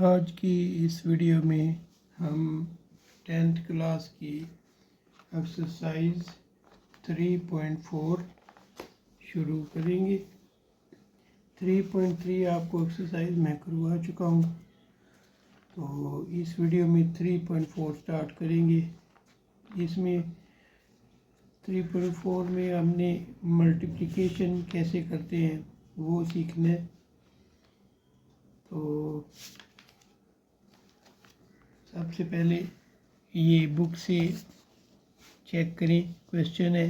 आज की इस वीडियो में हम 10th क्लास की एक्सरसाइज 3.4 शुरू करेंगे। 3.3 आपको एक्सरसाइज मैं करवा चुका हूँ, तो इस वीडियो में 3.4 स्टार्ट करेंगे। इसमें 3.4 में हमने मल्टीप्लिकेशन कैसे करते हैं वो सीखना है। तो सबसे पहले ये बुक से चेक करें। क्वेश्चन है,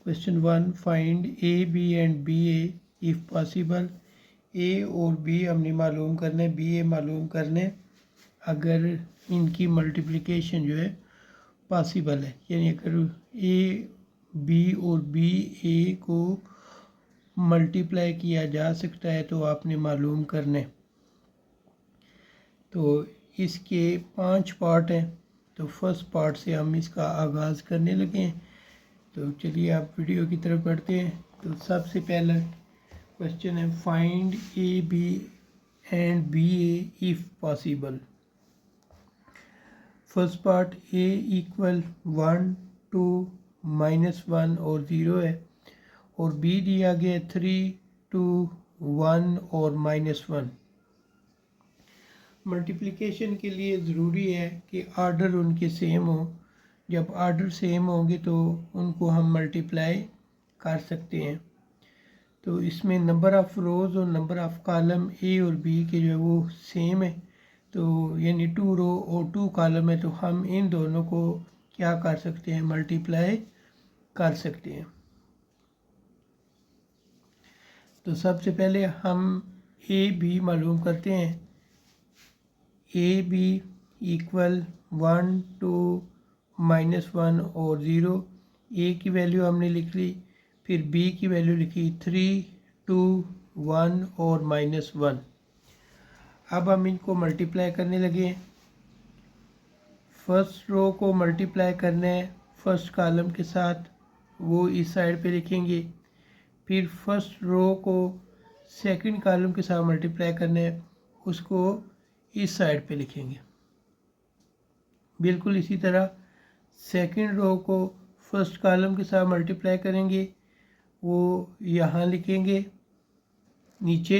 question 1, find A B and B A if possible. A और बी हमने मालूम करना है, बी ए मालूम करना है अगर इनकी मल्टीप्लिकेशन जो है पॉसिबल है, यानी अगर ए बी और बी ए को मल्टीप्लाई किया जा सकता है तो आपने मालूम करना है। तो इसके 5 पार्ट हैं, तो फर्स्ट पार्ट से हम इसका आगाज़ करने लगे हैं। तो चलिए आप वीडियो की तरफ बढ़ते हैं। तो सबसे पहला क्वेश्चन है, find A B and B A if possible. First part, A equal 1, 2, -1 और 0 है, और बी दिया गया 3, 2, 1 और -1। मल्टीप्लिकेशन के लिए ज़रूरी है कि आर्डर उनके सेम हो। जब आर्डर सेम होंगे तो उनको हम मल्टीप्लाई कर सकते हैं। तो इसमें नंबर ऑफ़ रोज़ और नंबर ऑफ़ कॉलम ए और बी के जो है वो सेम है, तो यानी 2 रो और 2 कॉलम है, तो हम इन दोनों को क्या कर सकते हैं, मल्टीप्लाई कर सकते हैं। तो सबसे पहले हम ए बी मालूम करते हैं। ए बी इक्वल 1, 2, -1 और 0। ए की वैल्यू हमने लिख ली, फिर बी की वैल्यू लिखी 3, 2, 1 और -1। अब हम इनको मल्टीप्लाई करने लगे। फर्स्ट रो को मल्टीप्लाई करना है फर्स्ट कॉलम के साथ, वो इस साइड पे लिखेंगे। फिर फर्स्ट रो को सेकंड कॉलम के साथ मल्टीप्लाई करना है, उसको इस साइड पे लिखेंगे। बिल्कुल इसी तरह सेकंड रो को फर्स्ट कॉलम के साथ मल्टीप्लाई करेंगे, वो यहाँ लिखेंगे नीचे,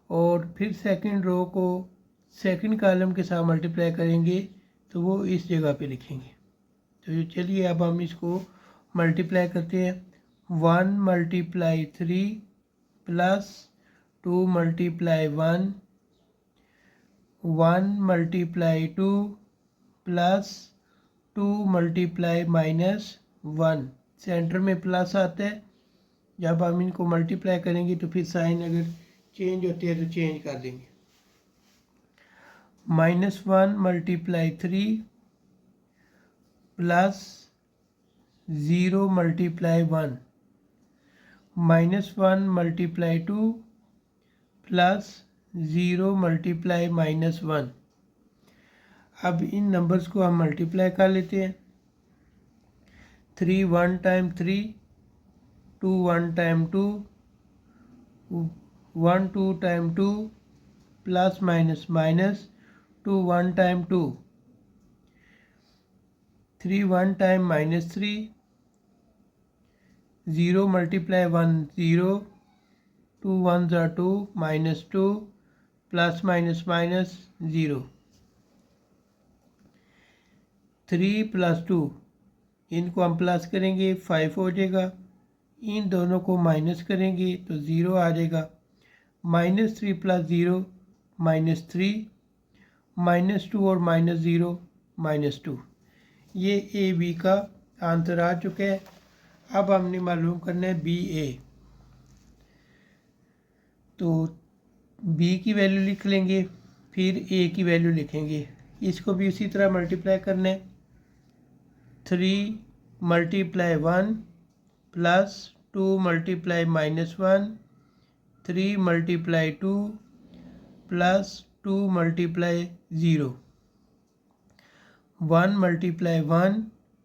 और फिर सेकंड रो को सेकंड कॉलम के साथ मल्टीप्लाई करेंगे तो वो इस जगह पे लिखेंगे। तो चलिए अब हम इसको मल्टीप्लाई करते हैं। 1 × 3 प्लस 2 × 1, 1 × 2 प्लस 2 × -1। सेंटर में प्लस आता है, जब हम इनको मल्टीप्लाई करेंगे तो फिर साइन अगर चेंज होती है तो चेंज कर देंगे। -1 × 3 प्लस 0 × 1, -1 × 2 प्लस 0 × -1। अब इन नंबर्स को हम मल्टीप्लाई कर लेते हैं। 3 1 time 3, 2 1 time 2, 1 2 time 2, plus minus 2 1 time 2, 3 1 time -3, 0 × 1 0, 2 1s are 2, -2, plus minus 0। 3 + 2, इनको हम प्लस करेंगे 5 हो जाएगा। इन दोनों को माइनस करेंगे तो 0 आ जाएगा। -3 + 0 -3, -2 और -0 -2। ये ए बी का आंसर आ चुका है। अब हमने मालूम करना है बी ए। तो बी की वैल्यू लिख लेंगे, फिर ए की वैल्यू लिखेंगे। इसको भी उसी तरह मल्टीप्लाई करना है। 3 × 1 plus 2 × -1, 3 × 2 plus 2 × 0, 1 × 1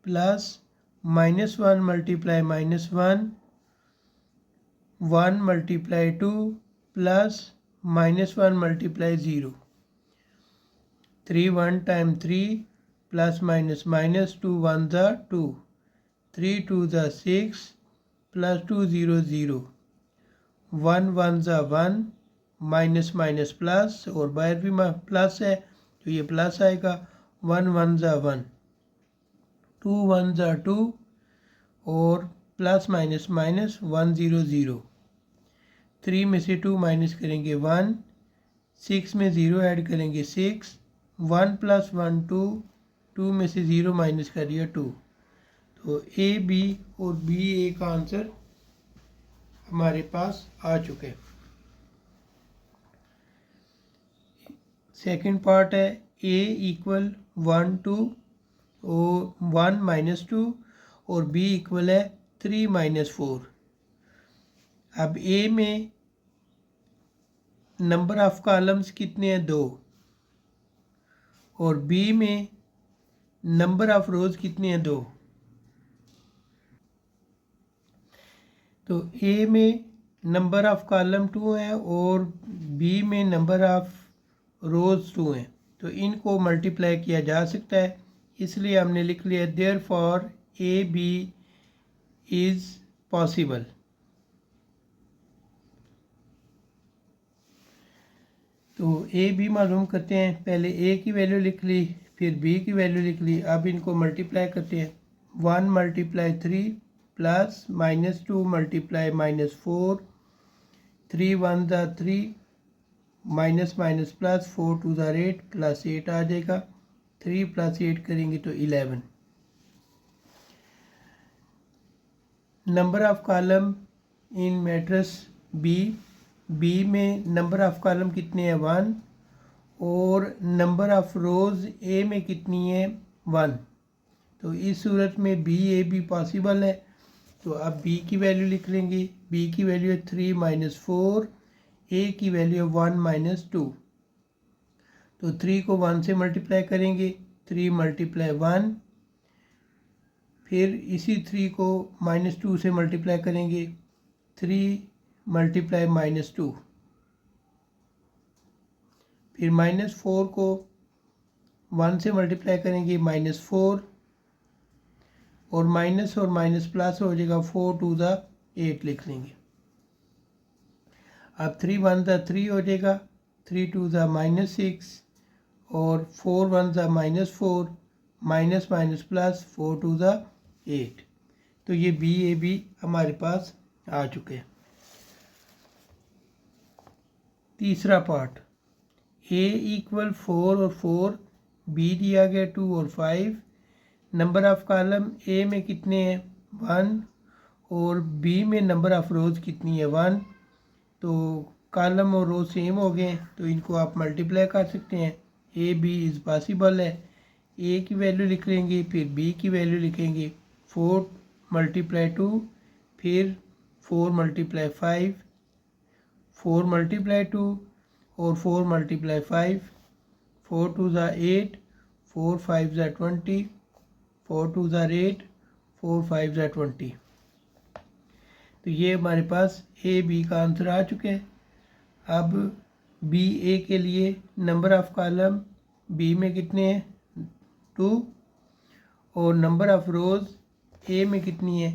plus -1 × -1, 1 × 2 plus -1 × 0। 3 1 time 3 plus minus minus 2 1 ज़ा 2 3 2 ज़ा 6 प्लस 2 0 0 1 1 ज़ा 1 माइनस माइनस प्लस और बाहर भी प्लस है तो ये प्लस आएगा 1 1 ज़ा 1 2 1 ज़ा 2 और प्लस माइनस माइनस 1 0 0 3 में से 2 माइनस करेंगे 1 6 में 0 ऐड करेंगे 6 1 प्लस 1 2 2 में से 0 माइनस कर दिया 2 तो ए बी और बी ए का आंसर हमारे पास आ चुके। सेकंड पार्ट है ए इक्वल 1 2 और 1 माइनस 2 और बी इक्वल है 3 माइनस 4। अब ए में नंबर ऑफ कॉलम्स कितने हैं 2 और बी में नंबर ऑफ रोज कितने हैं 2। तो ए में नंबर ऑफ कॉलम 2 है और बी में नंबर ऑफ रोज 2 हैं तो इनको मल्टीप्लाई किया जा सकता है इसलिए हमने लिख लिया therefore A B is possible. तो ए बी मालूम करते हैं। पहले ए की वैल्यू लिख ली फिर बी की वैल्यू लिख ली। अब इनको मल्टीप्लाई करते हैं 1 multiply 3 plus minus 2 multiply minus 4 3 1 ज़ा 3 माइनस माइनस प्लस 4 2 ज़ा 8 प्लस 8 आ जाएगा 3 प्लस 8 करेंगे तो 11। Number of column in matrix B में नंबर ऑफ कॉलम कितने हैं 1 और नंबर ऑफ रोज ए में कितनी है 1। तो इस सूरत में बी ए बी पॉसिबल है तो अब बी की वैल्यू लिख लेंगे। बी की वैल्यू है 3 माइनस 4 ए की वैल्यू है 1 माइनस 2 तो 3 को 1 से मल्टीप्लाई करेंगे 3 मल्टीप्लाई 1 फिर इसी 3 को माइनस 2 से मल्टीप्लाई करेंगे 3 मल्टीप्लाई माइनस 2 फिर माइनस 4 को 1 से मल्टीप्लाई करेंगे माइनस 4 और माइनस प्लस हो जाएगा 4 2 ज़ा 8 लिख लेंगे। अब 3 1 ज़ा 3 हो जाएगा 3 2 ज़ा माइनस 6 और 4 1 ज़ा माइनस 4 माइनस माइनस प्लस 4 2 ज़ा 8। तो ये बी ए बी हमारे पास आ चुके हैं। तीसरा पार्ट ए इक्वल 4 और 4 बी दिया गया 2 और 5 नंबर ऑफ कॉलम ए में कितने हैं 1 और बी में नंबर ऑफ रोज कितनी है 1। तो कॉलम और रो सेम हो गए तो इनको आप मल्टीप्लाई कर सकते हैं। ए बी इज़ पॉसिबल है। ए की वैल्यू लिख लेंगे फिर बी की वैल्यू लिखेंगे 4 मल्टीप्लाई 2 फिर 4 मल्टीप्लाई 5 4 मल्टीप्लाई 2 और 4 मल्टीप्लाई 5 4 2 ज़ा 8 4 5 ज़ा 20 4 2 ज़ा 8 4 5 ज़ा 20। तो ये हमारे पास ए बी का आंसर आ चुके हैं। अब बी ए के लिए नंबर ऑफ कॉलम बी में कितने हैं 2 और नंबर ऑफ रोज ए में कितनी है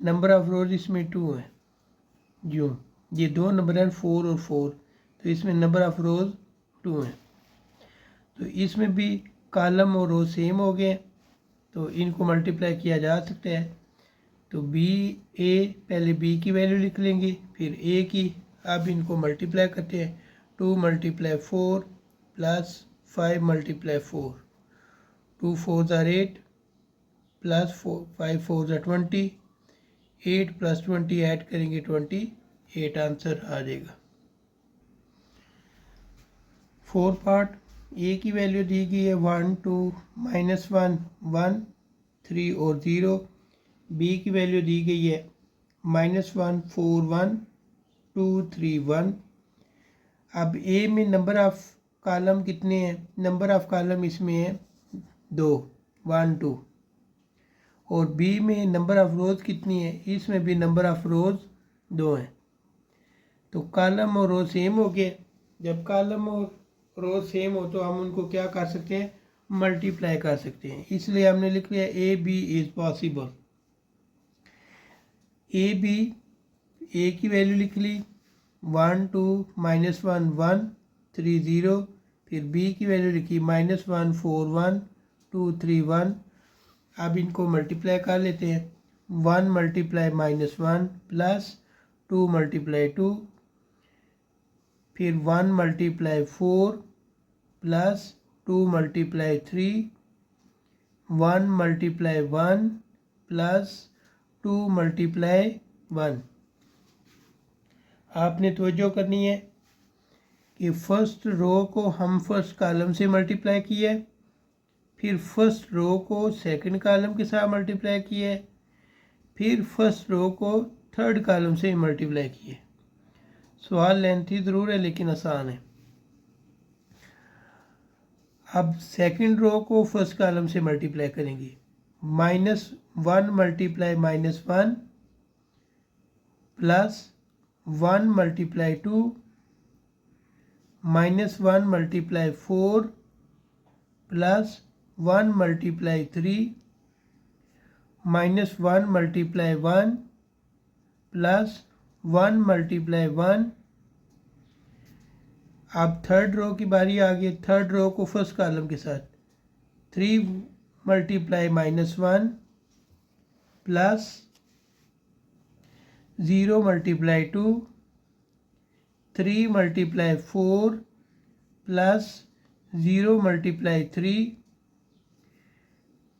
नंबर ऑफ रोज इसमें 2 है जो ये दो नंबर हैं 4 और 4 तो इसमें नंबर ऑफ रोज 2 हैं। तो इसमें भी कॉलम और रो सेम हो गए तो इनको मल्टीप्लाई किया जा सकता है। तो बी ए पहले बी की वैल्यू लिख लेंगे फिर ए की। अब इनको मल्टीप्लाई करते हैं 2 मल्टीप्लाई 4 प्लस 5 मल्टीप्लाई 4 2 4 ज़ा 8 प्लस 5 4 ज़ा 20 8 प्लस 20 ऐड करेंगे 28 आंसर आ जाएगा। 4 पार्ट ए की वैल्यू दी गई है 1 2 माइनस 1 1 3 और 0। बी की वैल्यू दी गई है -1 4 1 2 3 1। अब ए में नंबर ऑफ कॉलम कितने हैं नंबर ऑफ कॉलम इसमें है 2 1 2 और बी में नंबर ऑफ रोज कितनी है इसमें भी नंबर ऑफ रोज 2 हैं। तो कॉलम और रो सेम हो गए। जब कॉलम और रो सेम हो तो हम उनको क्या कर सकते हैं, मल्टीप्लाई कर सकते हैं। इसलिए हमने लिख लिया A B is possible. A B, A की वैल्यू लिख ली 1 2 -1 1 3 0। फिर बी की वैल्यू लिखी -1 4 1 2 3 1। अब इनको मल्टीप्लाई कर लेते हैं। 1 मल्टीप्लाई -1 प्लस 2 मल्टीप्लाई 2, फिर 1 multiply 4 plus 2 multiply 3, 1 multiply 1 plus 2 multiply 1। आपने तवज्जो करनी है कि फर्स्ट रो को हम फर्स्ट कॉलम से मल्टीप्लाई किया है, फिर फर्स्ट रो को सेकंड कॉलम के साथ मल्टीप्लाई किया है, फिर फर्स्ट रो को थर्ड कॉलम से मल्टीप्लाई किया है। सवाल लेंथी ज़रूर है लेकिन आसान है। अब सेकंड रो को फर्स्ट कॉलम से मल्टीप्लाई करेंगे। -1 multiply -1 plus 1 multiply 2, -1 multiply 4 plus 1 multiply 3, -1 multiply 1 plus 1 multiply 1। अब थर्ड रो की बारी आ गई। थर्ड रो को फर्स्ट कॉलम के साथ 3 multiply -1 plus 0 multiply 2, 3 multiply 4 plus 0 multiply 3,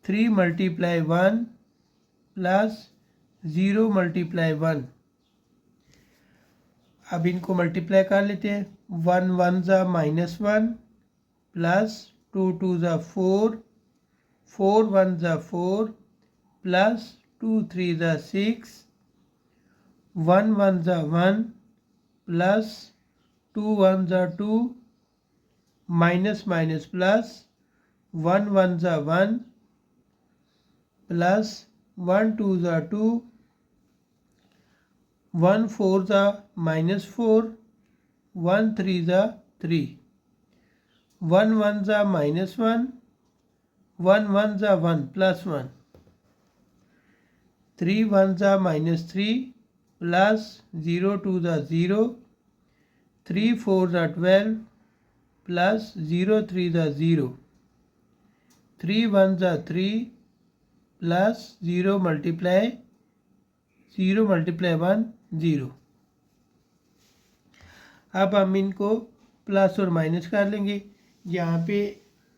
3 multiply 1 plus 0 multiply 1। अब इनको मल्टीप्लाई कर लेते हैं। 1 1 ज़ा -1 प्लस 2 2 ज़ा 4, 4 1 ज़ा 4 प्लस 2 3 ज़ा 6, 1 1 ज़ा 1 प्लस 2 1 ज़ा 2, माइनस माइनस प्लस 1 1 ज़ा 1 प्लस 1 2 ज़ा 2, 1 4 ज़ा -4, 1 3 ज़ा 3, 1 1 ज़ा -1, 1 1 ज़ा 1 प्लस 1, 3 1 ज़ा -3 प्लस 0 2 ज़ा 0, 3 4 ज़ा 12 प्लस 0 3 ज़ा 0, 3 1 ज़ा 3 प्लस 0 मल्टीप्लाई 1 0। अब हम इनको प्लस और माइनस कर लेंगे। यहाँ पे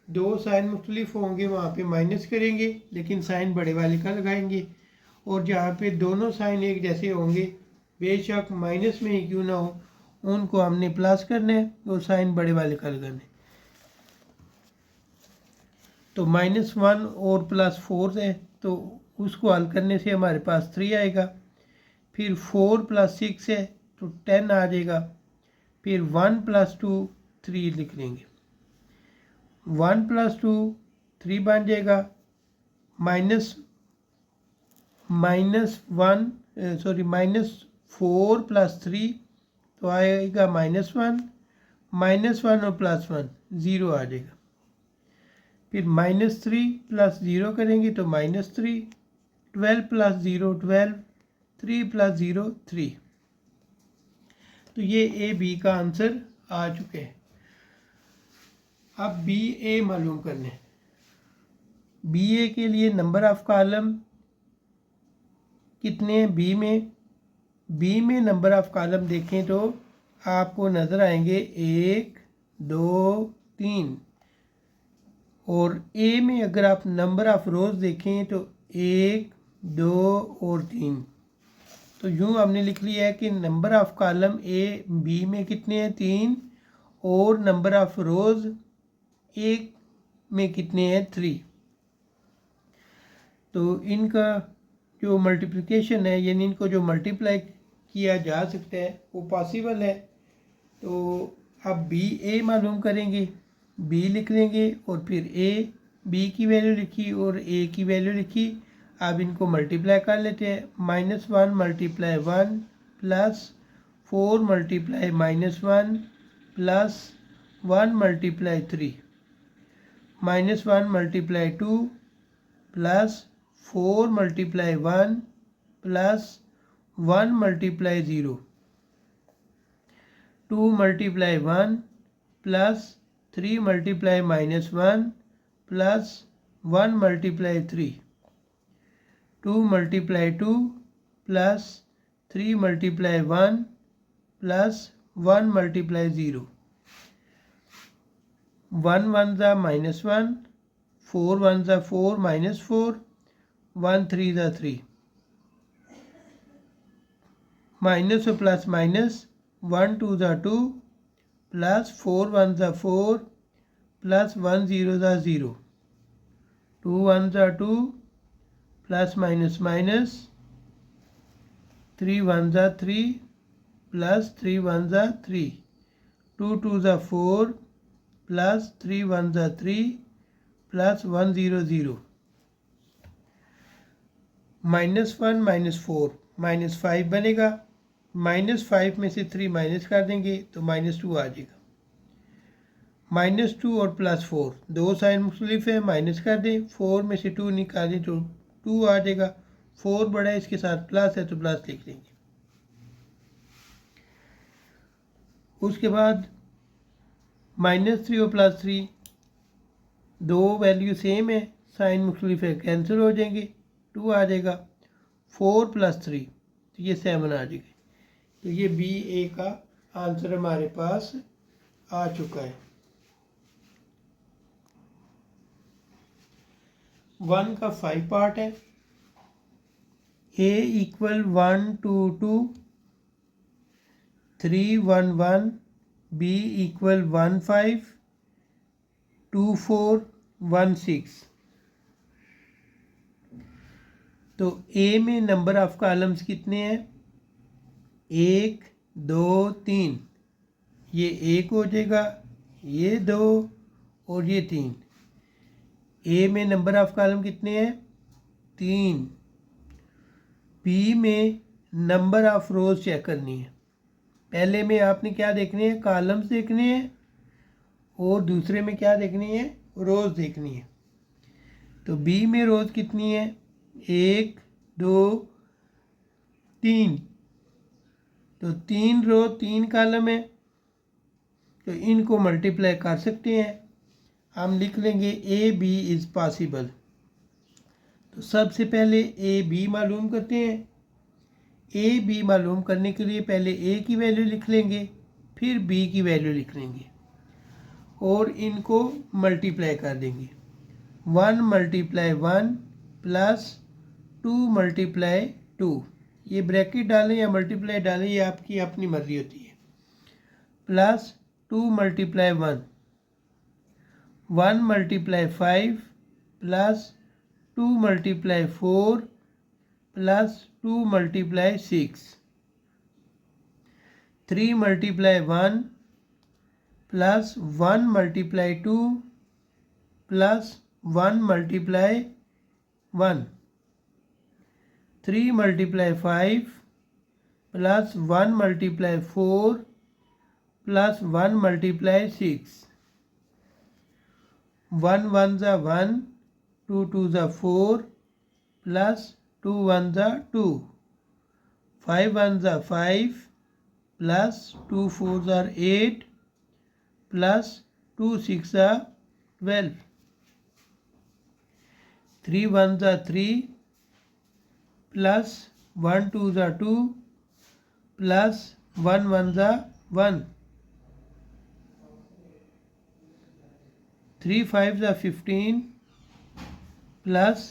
दो साइन मुख्तलिफ होंगे वहाँ पे माइनस करेंगे लेकिन साइन बड़े वाले का लगाएंगे, और जहाँ पे दोनों साइन एक जैसे होंगे बेशक माइनस में ही क्यों ना हो उनको हमने प्लस करना है और साइन बड़े वाले का लगाना है। तो -1 और +4 है तो उसको हल करने से हमारे पास 3 आएगा। फिर 4 + 6 है तो 10 आ जाएगा। फिर 1 + 2 3 लिख लेंगे। 1 + 2 3 बन जाएगा। -4 + 3 तो आएगा -1, -1 और +1 0 आ जाएगा। फिर -3 + 0 करेंगे तो -3, 12 + 0 12, 3 + 0 3। तो ये ए बी का आंसर आ चुके हैं। अब बी ए मालूम करने। बी ए के लिए नंबर ऑफ कॉलम कितने हैं बी में? बी में नंबर ऑफ कॉलम देखें तो आपको नज़र आएंगे 1 2 3, और ए में अगर आप नंबर ऑफ रोज़ देखें तो 1 2 और 3। तो यूँ हमने लिख लिया है कि number of column A B में कितने हैं 3, और नंबर ऑफ रोज़ ए में कितने हैं 3। तो इनका जो मल्टीप्लिकेशन है यानी इनको जो मल्टीप्लाई किया जा सकता है वो पॉसिबल है। तो अब बी ए मालूम करेंगे। बी लिख लेंगे और फिर ए, बी की वैल्यू लिखी और ए की वैल्यू लिखी। अब इनको मल्टीप्लाई कर लेते हैं। -1 × 1 plus 4 × -1 plus 1 multiply 3 minus 1 multiply 2 plus 4 multiply 1 plus 1 multiply 0 2 multiply 1 plus 3 multiply minus 1 plus 1 multiply 3 2 multiply 2 plus 3 multiply 1 plus 1 multiply 0 1 1 ज़ा माइनस 1 4 1 ज़ा 4 माइनस 4 1 3 ज़ा 3 माइनस और प्लस माइनस 1 2 ज़ा 2 प्लस 4 1 ज़ा 4 प्लस 1 0 ज़ा 0 2 1 ज़ा 2 प्लस माइनस माइनस 3 1 ज़ा 3 प्लस 3 1 ज़ा 3 2 2 ज़ा 4 प्लस 3 1 ज़ा 3 प्लस 1 0 0 माइनस 1 माइनस 4 माइनस 5 बनेगा। माइनस 5 में से 3 माइनस कर देंगे तो माइनस 2 आ जाएगा। माइनस 2 और प्लस 4 दो साइन मुख्तलिफ है, माइनस कर दें। 4 में से 2 निकालें तो 2 आ जाएगा। 4 बड़ा है, इसके साथ प्लस है तो प्लस लिख लेंगे। उसके बाद माइनस 3 और प्लस 3 दो वैल्यू सेम है, साइन मुख्तलिफ है, कैंसिल हो जाएंगे। 2 आ जाएगा। 4 प्लस 3 तो ये 7 आ जाएगा। तो ये बी ए का आंसर हमारे पास आ चुका है। 1 का 5 पार्ट है। ए इक्वल 1 2 2 3 1 1 बी इक्वल 1 5 2 4 1 6। तो ए में नंबर ऑफ कॉलम्स कितने हैं? 1 2 3। ये 1 हो जाएगा, ये 2 और ये 3। ए में नंबर ऑफ कॉलम कितने हैं? 3। बी में नंबर ऑफ रोज चेक करनी है। पहले में आपने क्या देखने हैं? कॉलम्स देखने हैं, और दूसरे में क्या देखनी है? रोज देखनी है। तो बी में रोज कितनी है? 1 2 3। तो 3 रो 3 कॉलम है, तो इनको मल्टीप्लाई कर सकते हैं। हम लिख लेंगे ए बी इज़ पॉसिबल। तो सबसे पहले ए बी मालूम करते हैं। ए बी मालूम करने के लिए पहले ए की वैल्यू लिख लेंगे, फिर बी की वैल्यू लिख लेंगे और इनको मल्टीप्लाई कर देंगे। 1 मल्टीप्लाई 1 प्लस 2 मल्टीप्लाई 2। ये ब्रैकेट डालें या मल्टीप्लाई डालें, ये आपकी अपनी मर्जी होती है। Plus 2 multiply 1 1 multiply 5 plus 2 multiply 4 plus 2 multiply 6 3 multiply 1 plus 1 multiply 2 plus 1 multiply 1 3 multiply 5 plus 1 multiply 4 plus 1 multiply 6 1 1 ज़ा 1 2 2 ज़ा 4 प्लस 2 1 ज़ा 2 5 1 ज़ा 5 प्लस 2 4 ज़ा 8 प्लस 2 6 ज़ा 12 3 1 ज़ा 3 प्लस 1 2 ज़ा 2 प्लस 1 1 ज़ा 1 3 5 ज़ा 15 प्लस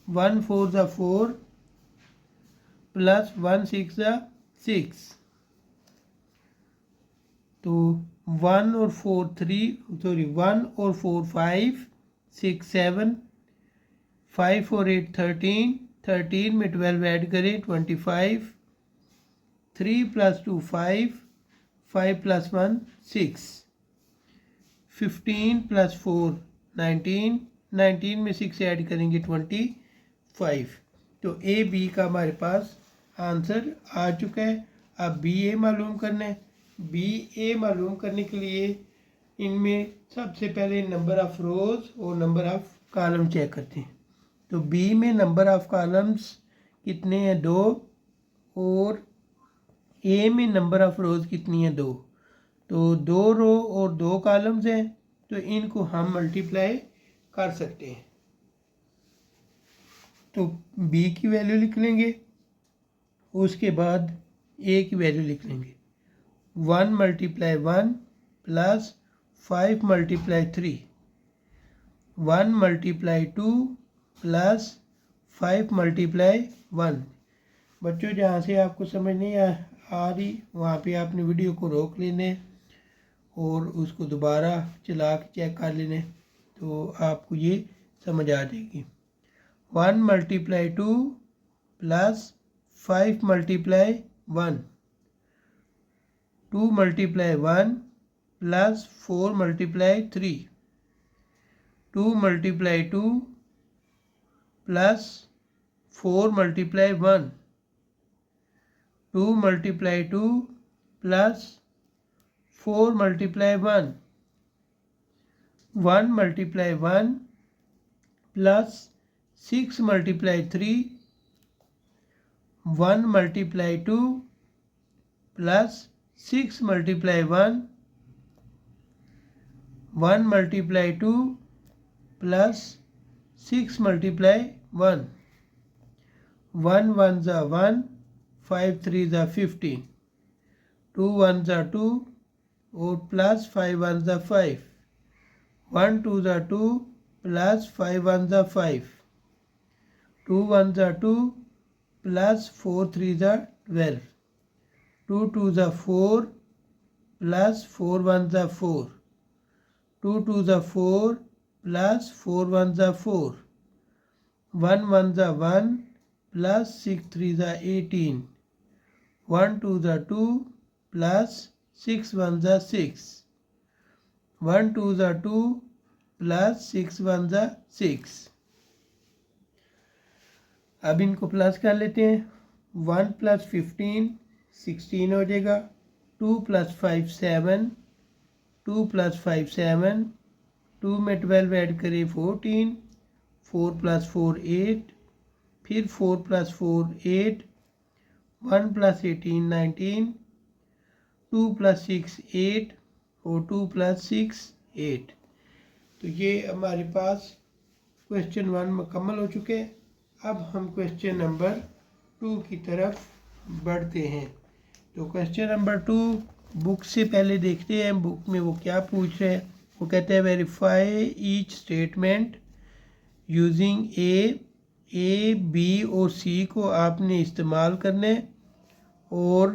1 4 ज़ा 4 प्लस 1 6 ज़ा 6। तो 1 और 4 1 और 4 5 6 7 5 और 8 13 13 में 12 ऐड करें 25 3 प्लस 2 5 5 प्लस 1 6 15 प्लस 4 19 19 में 6 ऐड करेंगे 25। तो ए बी का हमारे पास आंसर आ चुका है। अब बी ए मालूम करना है। बी ए मालूम करने के लिए इनमें सबसे पहले नंबर ऑफ़ रोज़ और नंबर ऑफ़ कॉलम चेक करते हैं। तो बी में नंबर ऑफ़ कॉलम्स कितने हैं 2 और ए में नंबर ऑफ़ रोज़ कितनी है 2। तो 2 रो और 2 कॉलम्स हैं तो इनको हम मल्टीप्लाई कर सकते हैं। तो बी की वैल्यू लिख लेंगे, उसके बाद ए की वैल्यू लिख लेंगे। 1 × 1 प्लस 5 × 3, 1 × 2 प्लस 5 × 1। बच्चों जहाँ से आपको समझ नहीं आ रही वहाँ पे आपने वीडियो को रोक लेने और उसको दोबारा चला के चेक कर लेने, तो आपको ये समझ आ जाएगी। 1 × 2 plus 5 × 1, 2 × 1 plus 4 × 3, 2 × 2 plus 4 × 1, 2 × 2 plus 4 × 1, 1 × 1 plus 6 × 3, 1 × 2 plus 6 × 1, 1 × 2 plus 6 × 1, 1 1 ज़ा 1, 5 3 ज़ा 15, 2 1 ज़ा 2 और प्लस 5 1 ज़ा 5, 1 2 ज़ा 2 प्लस 5 1 ज़ा 5, 2 1 ज़ा 2 प्लस 4 3 ज़ा 12, 2 2 ज़ा 4 प्लस 4 1 ज़ा 4, 2 2 ज़ा 4 प्लस 4 1 ज़ा 4, 1 1 ज़ा 1 प्लस 6 3 ज़ा 18, 1 2 ज़ा 2 प्लस 6 1 ज़ा 6, 1 2 ज़ा 2 प्लस 6 1 ज़ा 6। अब इनको प्लस कर लेते हैं। 1 + 15 16 हो जाएगा, 2 + 5 7, 2 + 5 7, 2 में 12 ऐड करें 14, 4 + 4 8, फिर 4 + 4 8, 1 + 18 19, 2 + 6 8 और 2 + 6 8। तो ये हमारे पास क्वेश्चन 1 मुकम्मल हो चुके हैं। अब हम क्वेश्चन नंबर 2 की तरफ बढ़ते हैं। तो क्वेश्चन नंबर 2 बुक से पहले देखते हैं बुक में वो क्या पूछ रहे हैं। वो कहते हैं verify each statement using A B और सी को आपने इस्तेमाल करने और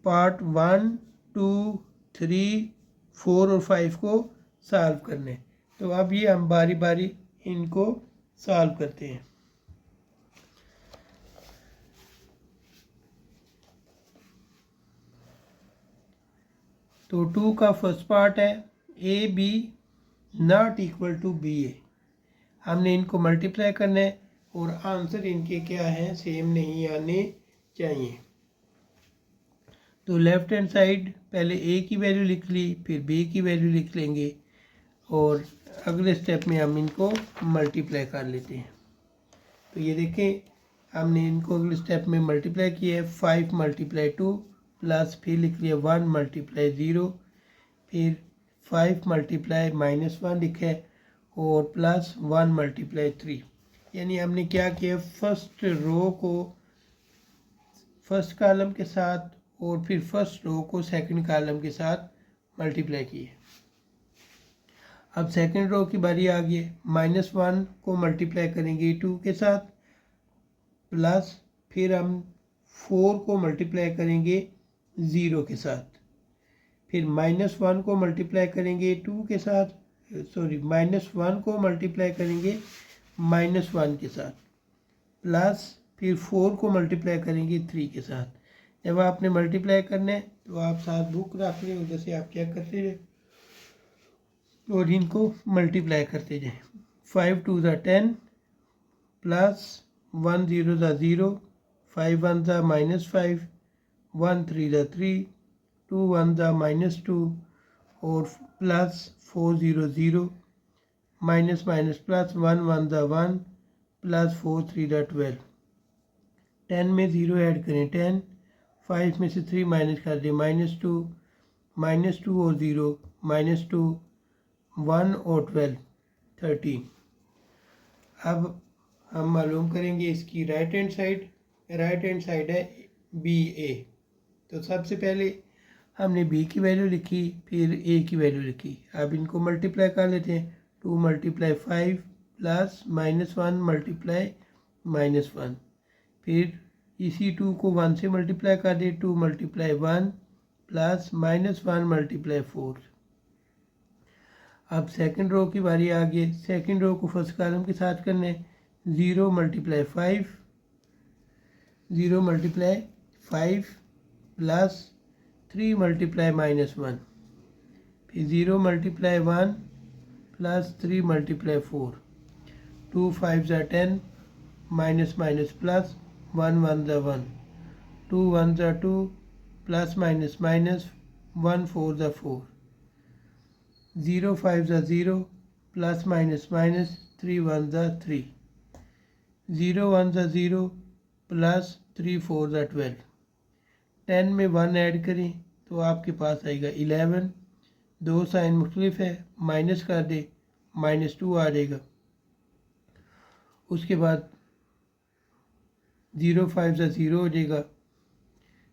पार्ट 1 2 3 4 और 5 को सॉल्व करने। तो अब ये हम बारी बारी इनको सॉल्व करते हैं। तो 2 का फर्स्ट पार्ट है A B not equal to B A. हमने इनको मल्टीप्लाई करना है और आंसर इनके क्या हैं, सेम नहीं आने चाहिए। तो लेफ्ट हैंड साइड पहले ए की वैल्यू लिख ली, फिर बी की वैल्यू लिख लेंगे और अगले स्टेप में हम इनको मल्टीप्लाई कर लेते हैं। तो ये देखें हमने इनको अगले स्टेप में मल्टीप्लाई किया है। 5 × 2 प्लस फिर लिख लिया 1 × 0, फिर 5 × -1 लिखा है और प्लस 1 × 3। यानी हमने क्या किया, फर्स्ट रो को फर्स्ट कॉलम के साथ और फिर फर्स्ट रो को सेकंड कॉलम के साथ मल्टीप्लाई किए। अब सेकंड रो की बारी आ गई है। -1 को मल्टीप्लाई करेंगे 2 के साथ, प्लस फिर हम 4 को मल्टीप्लाई करेंगे 0 के साथ, फिर -1 को मल्टीप्लाई करेंगे 2 के साथ, -1 को मल्टीप्लाई करेंगे -1 के साथ, प्लस फिर 4 को मल्टीप्लाई करेंगे 3 के साथ। जब आपने मल्टीप्लाई करना है तो आप साथ बुक रख लें, उधर से आप चेक करते जाए और इनको मल्टीप्लाई करते जाएं। 5 2 ज़ा 10 प्लस 1 0 ज़ा 0, 5 1 ज़ा -5, 1 3 ज़ा 3, 2 1 ज़ा -2 और प्लस 4 0 0 माइनस माइनस प्लस 1 1 ज़ा 1 प्लस 4 3 ज़ा 12। 10 में 0 ऐड करें 10, 5 में से 3 माइनस कर दें -2 और 0 -2 1 और 12 13। अब हम मालूम करेंगे इसकी राइट हैंड साइड है BA। तो सबसे पहले हमने B की वैल्यू लिखी, फिर A की वैल्यू लिखी। अब इनको मल्टीप्लाई कर लेते हैं। 2 × 5 प्लस -1 × -1, फिर इसी 2 को 1 से मल्टीप्लाई कर दें। 2 × 1 प्लस -1 × 4। अब सेकंड रो की बारी आ गई। सेकंड रो को फर्स्ट कॉलम के साथ करना है। 0 × 5 प्लस 3 × -1, फिर 0 × 1 प्लस 3 × 4। 2 5 ज़ा 10 माइनस माइनस प्लस 1 1 ज़ा 1, 2 1 ज़ा 2 प्लस माइनस माइनस 1 4 ज़ा 4। 0 5 ज़ा 0 प्लस माइनस माइनस 3 1 ज़ा 3। 0 1 ज़ा 0 प्लस 3 4 ज़ा 12। 10 में 1 ऐड करें तो आपके पास आएगा 11। दो साइन मुख्तलिफ है, माइनस कर दे -2 आ जाएगा। उसके बाद 0 5 ज़ा 0 हो जाएगा।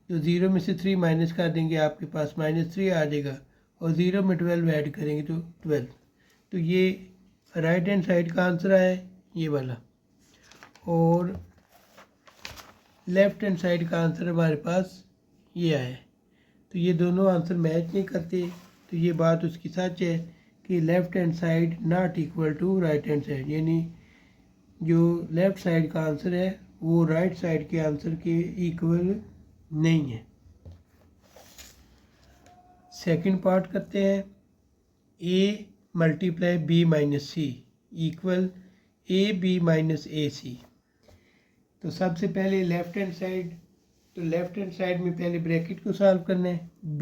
तो 0 में से 3 माइनस कर देंगे, आपके पास -3 आ जाएगा। और 0 में 12 ऐड करेंगे तो 12। तो ये राइट हैंड साइड का आंसर है ये वाला। और लेफ्ट हैंड साइड का आंसर हमारे पास ये आया है। तो ये दोनों आंसर मैच नहीं करते। तो ये बात उसकी सच है कि left hand side not equal to right hand side, यानी जो लेफ्ट साइड का आंसर है वो राइट साइड के आंसर के इक्वल नहीं है। सेकंड पार्ट करते हैं। A × B - C equal AB - AC। तो सबसे पहले लेफ्ट हैंड साइड, तो लेफ्ट हैंड साइड में पहले ब्रैकेट को सॉल्व करना है। B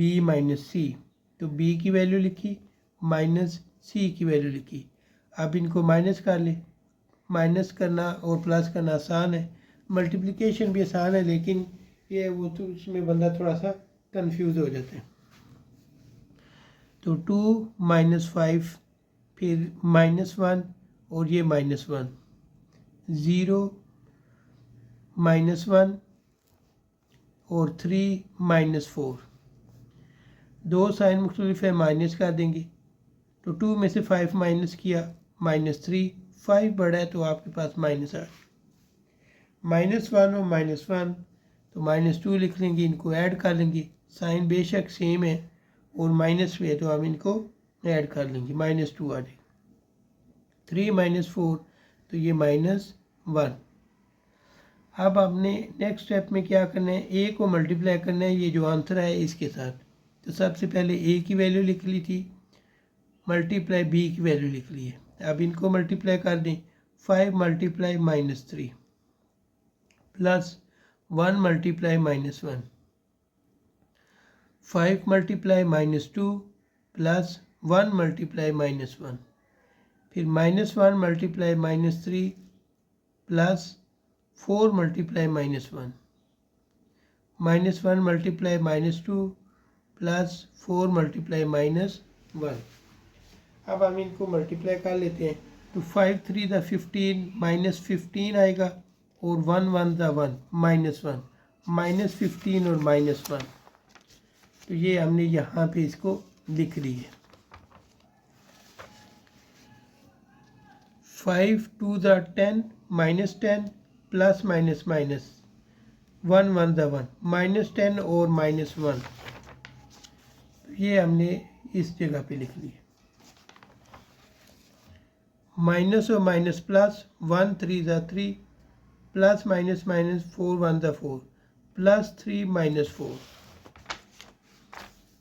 - C, तो B की वैल्यू लिखी माइनस C की वैल्यू लिखी। अब इनको माइनस कर ले। माइनस करना और प्लस करना आसान है, मल्टीप्लिकेशन भी आसान है, लेकिन ये वो तो उसमें बंदा थोड़ा सा कंफ्यूज हो जाता है। तो 2 - 5 फिर -1 और ये -1, 0 -1 और 3 - 4। दो साइन मुख्तलिफ है, माइनस कर देंगे। तो 2 में से 5 माइनस किया -3, 5 बड़ा है तो आपके पास माइनस आ -1 और -1, तो -2 लिख लेंगे। इनको ऐड कर लेंगे, साइन बेशक सेम है और माइनस में है तो हम इनको ऐड कर लेंगे, -2 आ जाएगा। 3 - 4 तो ये -1। अब हमने नेक्स्ट स्टेप में क्या करना है, ए को मल्टीप्लाई करना है ये जो आंसर है इसके साथ। तो सबसे पहले ए की वैल्यू लिख ली थी, मल्टीप्लाई बी की वैल्यू लिख ली है। अब इनको मल्टीप्लाई कर दें। 5 × -3 प्लस 1 × -1, 5 × -2 प्लस 1 × -1, फिर -1 × -3 प्लस 4 × -1, -1 × -2 प्लस 4 × -1। अब हम इनको मल्टीप्लाई कर लेते हैं। तो 5 3 ज़ा 15 -15 आएगा और 1 1 ज़ा 1 -1, -15 और -1। तो ये हमने यहाँ पे इसको लिख ली है। 5 2 ज़ा 10 -10 प्लस माइनस माइनस 1 1 ज़ा 1, -10 और -1। तो ये हमने इस जगह पे लिख लिया। माइनस और माइनस प्लस 1 3 ज़ा 3 प्लस माइनस माइनस 4 1 ज़ा 4 प्लस 3 -4।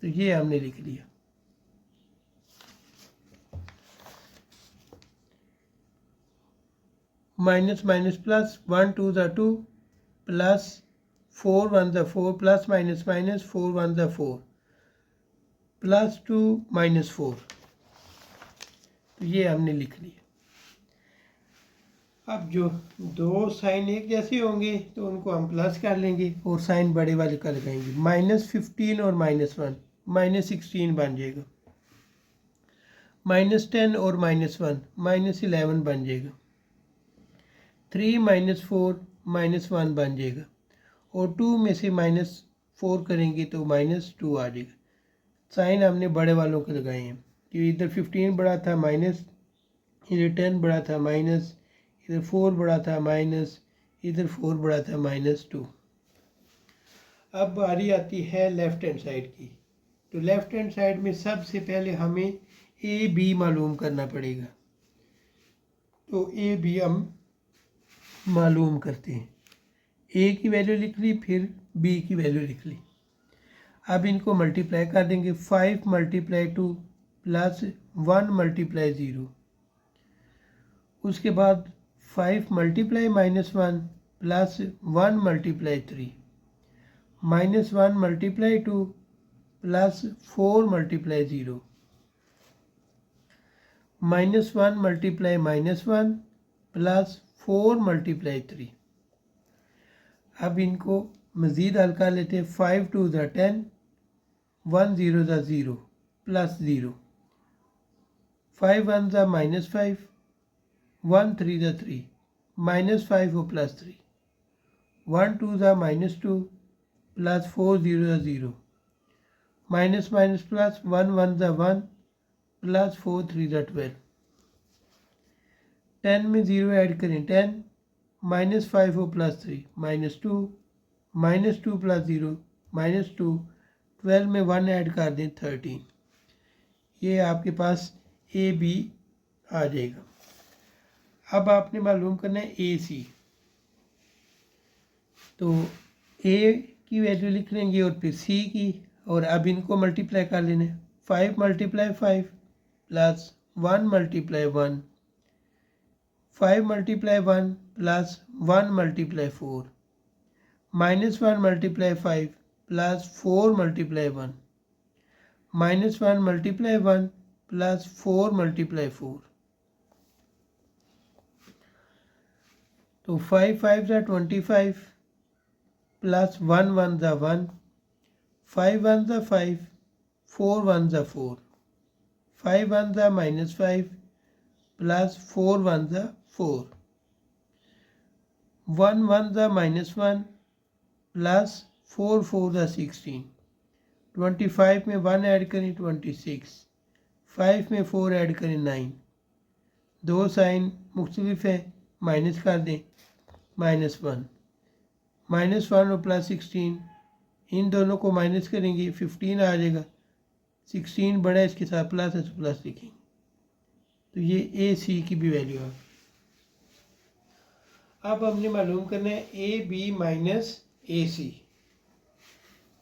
तो ये हमने लिख लिया। माइनस माइनस प्लस 1 2 ज़ा 2 प्लस 4 1 ज़ा 4 प्लस माइनस माइनस 4 1 ज़ा 4 +2 -4, तो ये हमने लिख लिया। अब जो दो साइन एक जैसे होंगे तो उनको हम प्लस कर लेंगे और साइन बड़े वाले का लगाएंगे। -15 और -1 -16 बन जाएगा। -10 और -1 -11 बन जाएगा। 3 -4 -1 बन जाएगा और 2 में से -4 करेंगे तो -2 आ जाएगा। साइन हमने बड़े वालों के लगाए हैं कि इधर 15 बड़ा था माइनस, इधर 10 बड़ा था माइनस, इधर 4 बड़ा था माइनस, इधर 4 बड़ा था -2। अब बारी आती है लेफ्ट हैंड साइड की। तो लेफ्ट हैंड साइड में सबसे पहले हमें ए बी मालूम करना पड़ेगा। तो ए बी हम मालूम करते हैं। ए की वैल्यू लिख ली, फिर बी की वैल्यू लिख ली। अब इनको मल्टीप्लाई कर देंगे। 5 × 2 + 1 × 0। उसके बाद 5 × -1 + 1 × 3 -1 × 2 + 4 × 0 -1 × -1 + 4 × 3। अब इनको मज़ीद हल कर लेते हैं। 5 × 2 = 10, 1 0 = 0 + 0, 5 1 = -5, 1 3 = 3, -5 और +3, 1 2 = -2 + 4 0 = 0, माइनस माइनस प्लस, 1 1 = 1 + 4 3 = 12। 10 में 0 ऐड करें 10, -5 और +3 -2, -2 + 0 -2, 12 में 1 ऐड कर दें 13। ये आपके पास ए बी आ जाएगा। अब आपने मालूम करना है ए सी। तो ए की वैल्यू लिख लेंगे और फिर सी की, और अब इनको मल्टीप्लाई कर लेना है। 5 × 5 + 1 × 1, 5 × 1 + 1 × 4, -1 × 5 + 4 × 1, -1 × 1 + 4 × 4। तो 5 5 = 25 + 1 1 = 1, 5 1 = 5, 4 1 = 4, 5 1 = -5 + 4 1 = 4, 1 1 = -1 + 4 4 = 16, 25 में 1 ऐड करें 26, 5 में 4 ऐड करें 9। दो साइन मुख्तलिफ है, माइनस कर दें -1, -1 और +16, इन दोनों को माइनस करेंगे 15 आ जाएगा। 16 बड़ा है, इसके साथ प्लस है तो प्लस लिखेंगे। तो ये ए सी की भी वैल्यू है। अब हमने मालूम करना है ए बी माइनस ए सी।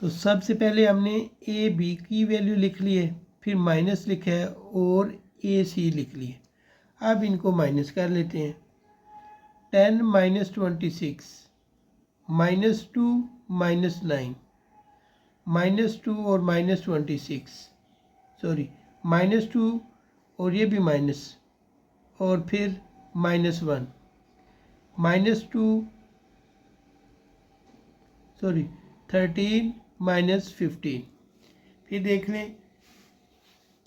तो सबसे पहले हमने ए बी की वैल्यू लिख ली है, फिर माइनस लिखा है और ए सी लिख ली है। अब इनको माइनस कर लेते हैं। 10 - 26, -2 -9, -2 और -26, सॉरी -2 और ये भी माइनस, और फिर -1, -2 सॉरी 13 -15। फिर देख लें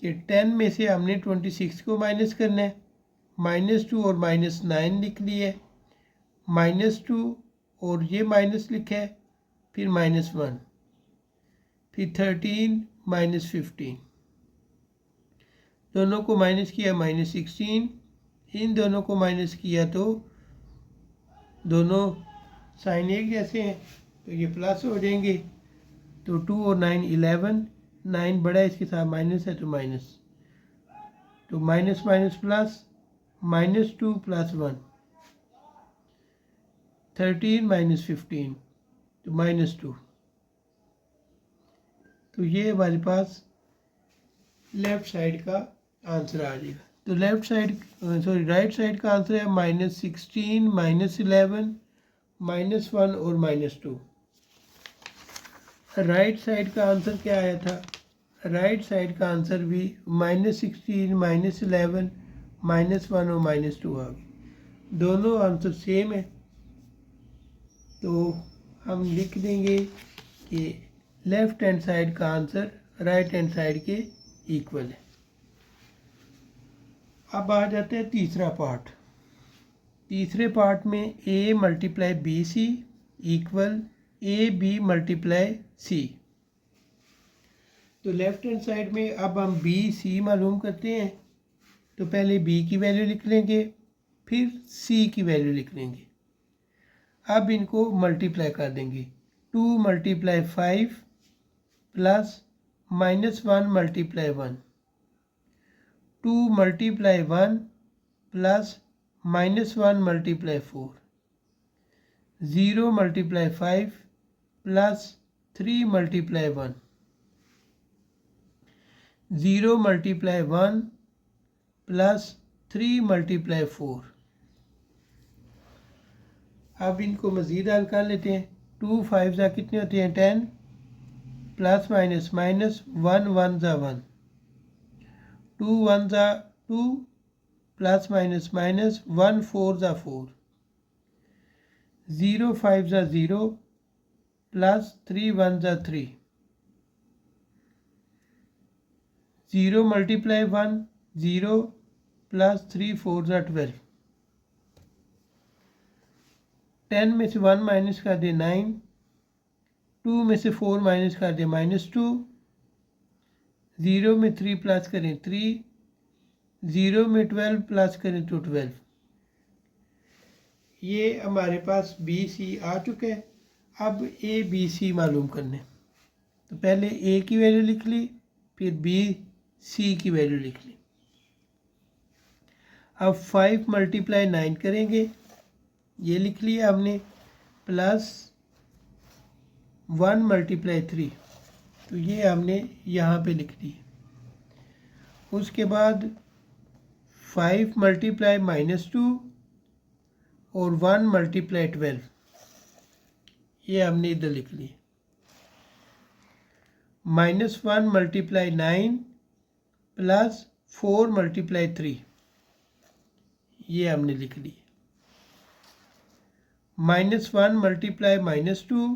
कि 10 में से हमने 26 को माइनस करना है। -2 और -9 लिख लिया है, -2 और ये माइनस लिखा है, फिर -1, फिर 13 -15, दोनों को माइनस किया -16, इन दोनों को माइनस किया तो दोनों साइन एक जैसे हैं तो ये प्लस हो जाएंगे। तो 2 और 9 11, 9 बड़ा है, इसके साथ माइनस है तो माइनस, तो माइनस माइनस प्लस, -2 + 1, 13 -15 तो -2। तो ये हमारे पास लेफ्ट साइड का आंसर आ जाएगा। तो left side sorry right side का आंसर है -16, -11, -1 और -2। राइट साइड का आंसर क्या आया था? राइट साइड का आंसर भी -16, -11, -1 और -2 आ गए। दोनों आंसर सेम है, तो हम लिख देंगे कि लेफ्ट हैंड साइड का आंसर राइट हैंड साइड के इक्वल है। अब आ जाते हैं तीसरा पार्ट। तीसरे पार्ट में a multiply B C equal A B multiply C. तो लेफ्ट हैंड साइड में अब हम बी सी मालूम करते हैं, तो पहले b की वैल्यू लिख लेंगे, फिर c की वैल्यू लिख लेंगे। अब इनको मल्टीप्लाई कर देंगे। 2 multiply 5 plus -1 multiply 1, 2 multiply 1 plus -1 multiply 4, 0 multiply 5 plus 3 multiply 1, 0 multiply 1 plus 3 multiply 4। अब इनको मज़ीद हल कर लेते हैं। 2 5 जा कितने होते हैं 10, प्लस माइनस माइनस 1 1 जा 1, 2 1 जा 2, प्लस माइनस माइनस 1 4 जा 4, 0 5 जा 0, प्लस 3 1 जा 3, 0 मल्टीप्लाई 1 0, प्लस 3 4 जा 12, 10 में से 1 माइनस कर दे 9, 2 में से 4 माइनस कर दे -2, 0 में 3 प्लस करें 3, 0 में 12 प्लस करें तो 12। ये हमारे पास बी सी आ चुका है। अब ए बी सी मालूम करने, तो पहले ए की वैल्यू लिख ली, फिर बी सी की वैल्यू लिख ली। अब 5 मल्टीप्लाई 9 करेंगे, ये लिख लिया हमने, प्लस 1 मल्टीप्लाई 3, तो ये हमने यहाँ पे लिख दी। उसके बाद 5 मल्टीप्लाई -2 और 1 मल्टीप्लाई 12, ये हमने इधर लिख ली। -1 मल्टीप्लाई 9 प्लस 4 मल्टीप्लाई 3, ये हमने लिख ली। -1 मल्टीप्लाई -2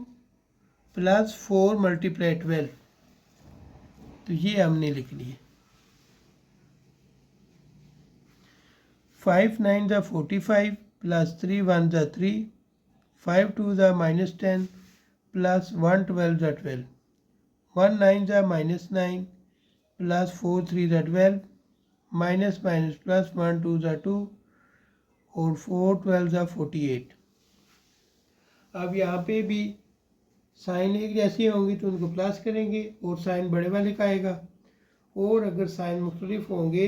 प्लस 4 मल्टीप्लाई 12, तो ये हमने लिख लिए। 5 9 जा 45 प्लस 3 1 जा 3, 5 2 जा -10 प्लस 1 12 जा 12, 1 9 जा -9 प्लस 4 3 जा 12, माइनस माइनस प्लस 1 2 जा 2 और 4 12 जा 48। अब यहाँ पे भी साइन एक जैसे होंगे तो उनको प्लस करेंगे और साइन बड़े वाले का आएगा, और अगर साइन मुख्तलिफ होंगे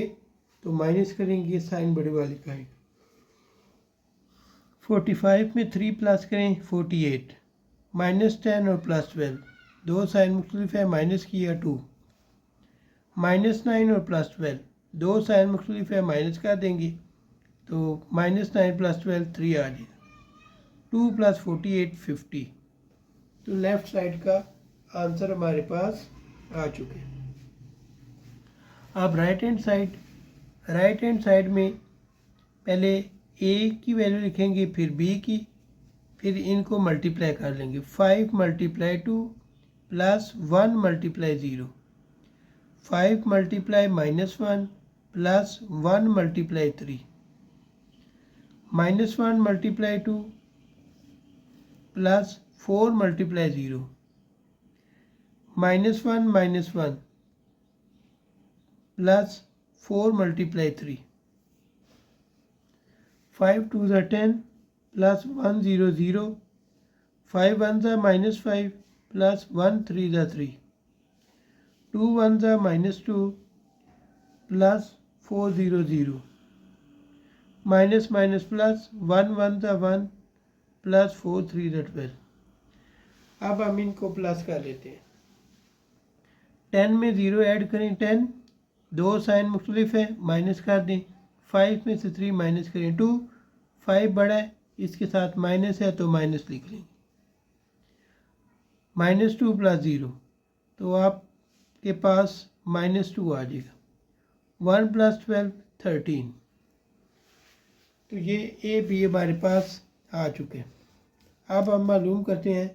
तो माइनस करेंगे, साइन बड़े वाले का आएगा। 45 में 3 प्लस करें 48, -10 और +12, दो साइन मुख्तलिफ है, माइनस किया 2, -9 और +12, दो साइन मुख्तलिफ है, माइनस कर देंगे, तो -9 + 12 3 आ जाएगा। 2 + 48 50। तो लेफ्ट साइड का आंसर हमारे पास आ चुके हैं। अब राइट हैंड साइड में पहले ए की वैल्यू लिखेंगे, फिर बी की, फिर इनको मल्टीप्लाई कर लेंगे। 5 multiply 2 plus 1 multiply 0, 5 multiply -1 plus 1 multiply 3, -1 multiply 2 plus 4 multiply 0, -1 -1 plus 4 multiply 3, 5 2 जा 10 प्लस 1 0 0, 5 1 जा -5 प्लस 1 3 जा 3, 2 1 जा -2 प्लस 4 0 0, माइनस माइनस प्लस 1 1 जा 1 प्लस 4 3 जा 12। अब हम इनको प्लस कर लेते हैं। 10 में 0 ऐड करें 10, दो साइन मुख्तलिफ है, माइनस कर दें। 5 में से 3 माइनस करें 2, 5 बड़ा है, इसके साथ माइनस है तो माइनस लिख लेंगे। -2 + 0, तो आपके पास -2 आ जाएगा। 1 + 12 13। तो ये ए बी हमारे पास आ चुके हैं। अब हम मालूम करते हैं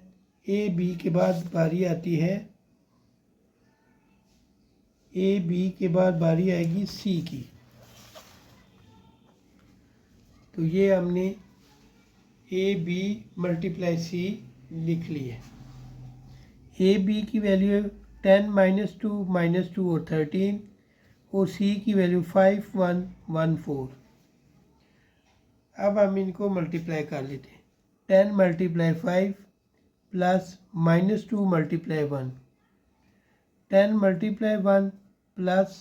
ए बी के बाद बारी आती है, ए बी के बाद बारी आएगी सी की। तो ये हमने ए बी मल्टीप्लाई सी लिख ली है। ए बी की वैल्यू 10 -2 -2 और 13 और सी की वैल्यू 5 1 1 4। अब हम इनको मल्टीप्लाई कर लेते हैं। 10 × 5 प्लस -2 × 1, 10 × 1 प्लस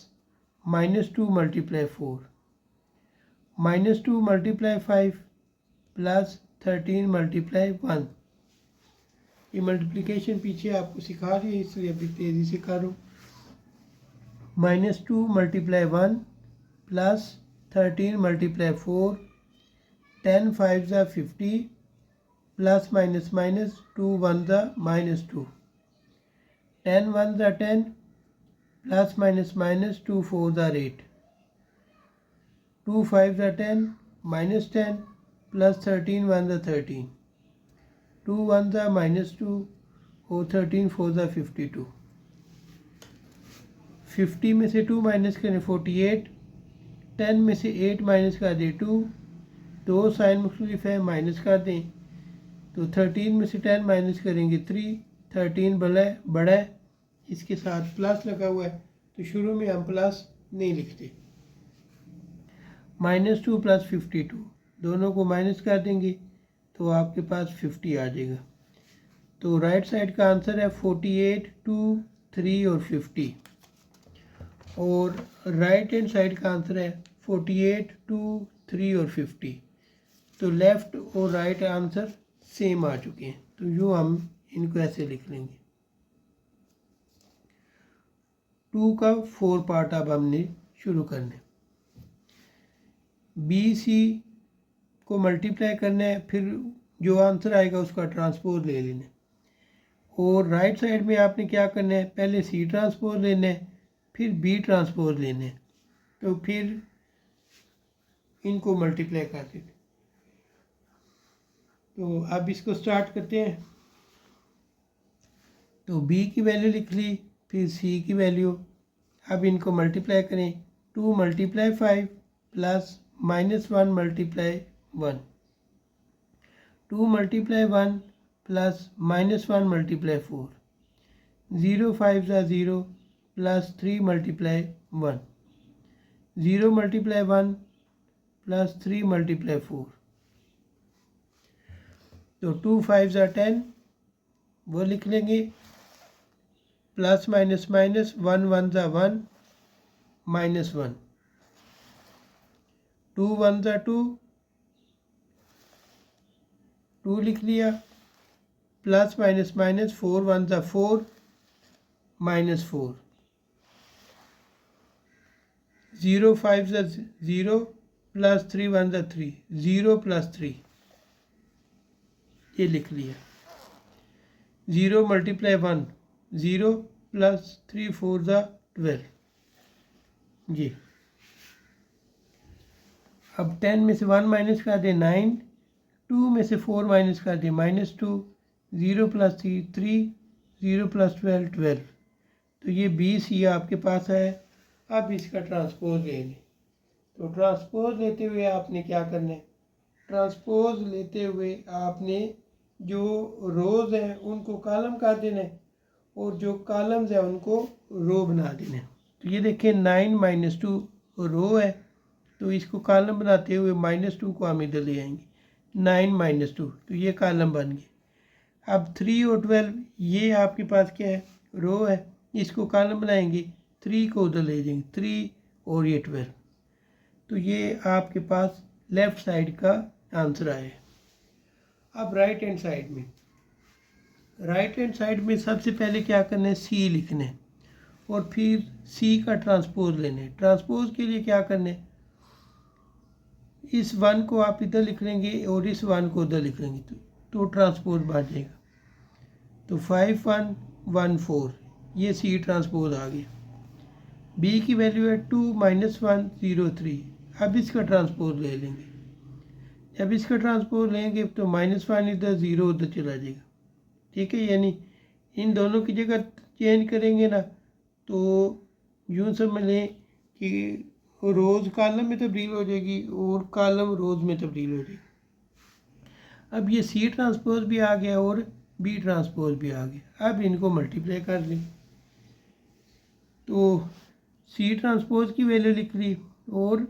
-2 × 4, -2 × 5 प्लस 13 × 1। ये मल्टीप्लिकेशन पीछे आपको सिखा रही है, इसलिए अभी तेज़ी से करो। -2 × 1 plus 13 × 4, 10 5 = 50 plus minus minus 2 1 = -2, 10 1 = 10 plus minus minus 2 4 = 8, 2 5 = 10 -10 plus 13 1 = 13, 2 1 = -2 और 13 4 = 52। 50 में से 2 माइनस करें 48, 10 में से 8 माइनस कर दें 2, 2 साइन मुख्तलिफ है माइनस कर दें। तो 13 में से 10 माइनस करेंगे 3, 13 बड़ा है, इसके साथ प्लस लगा हुआ है तो शुरू में हम प्लस नहीं लिखते। -2 + 52 दोनों को माइनस कर देंगे तो आपके पास 50 आ जाएगा। तो राइट साइड का आंसर है 48 2 3 और 50, और राइट हैंड साइड का आंसर है 48 2 3 और 50। तो लेफ़्ट और राइट आंसर सेम आ चुके हैं। तो यूँ हम इनको ऐसे लिख लेंगे। 2 का 4 पार्ट अब हमने शुरू करने। बी सी को मल्टीप्लाई करना है, फिर जो आंसर आएगा उसका ट्रांसपोज ले लेना है। और राइट साइड में आपने क्या करना है, पहले सी ट्रांसपोज लेना है, फिर बी ट्रांसपोज लेना है। तो फिर इनको मल्टीप्लाई कर देते। तो अब इसको स्टार्ट करते हैं। तो बी की वैल्यू लिख ली, फिर सी की वैल्यू। अब इनको मल्टीप्लाई करें। 2 × 5 प्लस -1 × 1, 2 × 1 प्लस -1 × 4, 0 5 = 0 प्लस 3 × 1, 0 × 1 प्लस 3 × 4। तो 2 5 = 10 वो लिख लेंगे, प्लस माइनस माइनस 1 1 = 1 -1, 2 1 = 2, 2 लिख लिया, प्लस माइनस माइनस 4 1 = 4 -4, 0 5 = 0 प्लस 3 1 = 3, 0 + 3 ये लिख लिया। 0 × 1 0 प्लस 3 4 = 12 जी। अब 10 में से 1 माइनस कर दें 9, 2 में से 4 माइनस कर दें -2, 0 + 3 3, 0 + 12 12। तो ये बी सी आपके पास है। अब इसका ट्रांसपोज लेंगे। तो ट्रांसपोज लेते हुए आपने क्या करना है, ट्रांसपोज लेते हुए आपने जो रोज़ हैं उनको कॉलम कर देना है और जो कॉलम्स हैं उनको रो बना देना है। तो ये देखें 9 - 2 रो है, तो इसको कॉलम बनाते हुए -2 को हम इधर ले आएंगे। 9 - 2 तो ये कॉलम बन गए। अब 3 और 12 ये आपके पास क्या है, रो है, इसको कॉलम बनाएंगे, 3 को उधर ले जाएंगे, 3 और ये 12। तो ये आपके पास लेफ़्ट साइड का आंसर आया। अब राइट हैंड साइड में, राइट हैंड साइड में सबसे पहले क्या करना है, सी लिखना है और फिर सी का ट्रांसपोज लेना है। ट्रांसपोज के लिए क्या करना है, इस 1 को आप इधर लिख लेंगे और इस 1 को उधर लिख लेंगे तो ट्रांसपोज बन जाएगा। तो 5 1 1 4 ये सी ट्रांसपोज आ गया। बी की वैल्यू है 2 - 1 0 3। अब इसका ट्रांसपोज ले लेंगे। जब इसका ट्रांसपोज लेंगे तो -1 इधर 0 उधर चला जाएगा। ठीक है, यानी इन दोनों की जगह चेंज करेंगे ना तो यूँ समझ लें कि रोज़ कॉलम में तब्दील हो जाएगी और कॉलम रोज़ में तब्दील हो जाएगी। अब ये सी ट्रांसपोज भी आ गया और बी ट्रांसपोज भी आ गया। अब इनको मल्टीप्लाई कर लें तो सी ट्रांसपोज की वैल्यू लिख ली और